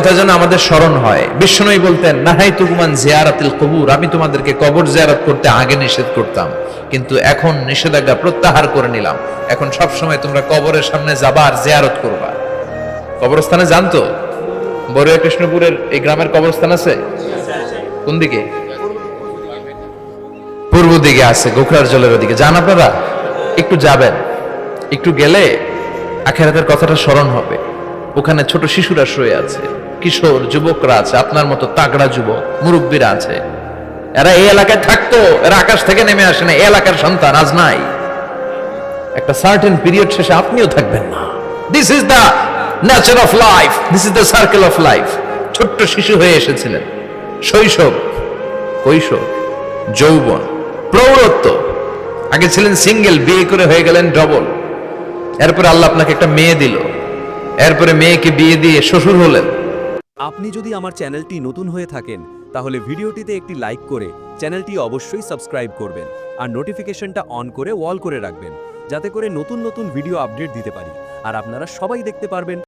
কথা যেন আমাদের স্মরণ হয়। বিশ্বনবী বলতেন, নাহাইতুকুমান জিয়ারাতিল কুবুর, আমি তোমাদেরকে কবর জিয়ারত করতে আগে নিষেধ করতাম, কিন্তু এখন নিষেধাজ্ঞা প্রত্যাহার করে নিলাম। এখন সব সময় তোমরা কবরের সামনে যাবা আর জিয়ারত করবা। কবরস্থানে জানতো বড়ুয়া কৃষ্ণপুরের এই গ্রামের কবরস্থান আছে কোন দিকে? পূর্ব দিকে আছে, গোখরার জলের ওদিকে। যান আপনারা, একটু যাবেন, একটু গেলে আখিরাতের কথাটা স্মরণ হবে। ওখানে ছোট শিশুরা শুয়ে আছে, কিশোর যুবকরা আছে, আপনার মতো তাগড়া যুবক মুরব্বীরা আছে। এরা এই এলাকায় থাকতো, এরা আকাশ থেকে নেমে আসে না, এই এলাকার সন্তান আজ নাই। একটা সার্টেন পিরিয়ড শেষে আপনিও থাকবেন না। This is the nature of life, this is the circle of life. ছোট্ট শিশু হয়ে এসেছিলেন, শৈশব, কৈশোর, যৌবন, প্রৌঢ়ত্ব। আগে ছিলেন সিঙ্গেল, বিয়ে করে হয়ে গেলেন ডবল। এরপরে আল্লাহ আপনাকে একটা মেয়ে দিল, এরপরে মেয়েকে বিয়ে দিয়ে শ্বশুর হলেন। আপনি যদি আমার চ্যানেলটি নতুন হয়ে থাকেন তাহলে ভিডিওটিতে একটি লাইক করে চ্যানেলটি অবশ্যই সাবস্ক্রাইব করবেন আর নোটিফিকেশনটা অন করে ওয়াল করে রাখবেন, যাতে করে নতুন নতুন ভিডিও আপডেট দিতে পারি আর আপনারা সবাই দেখতে পারবেন।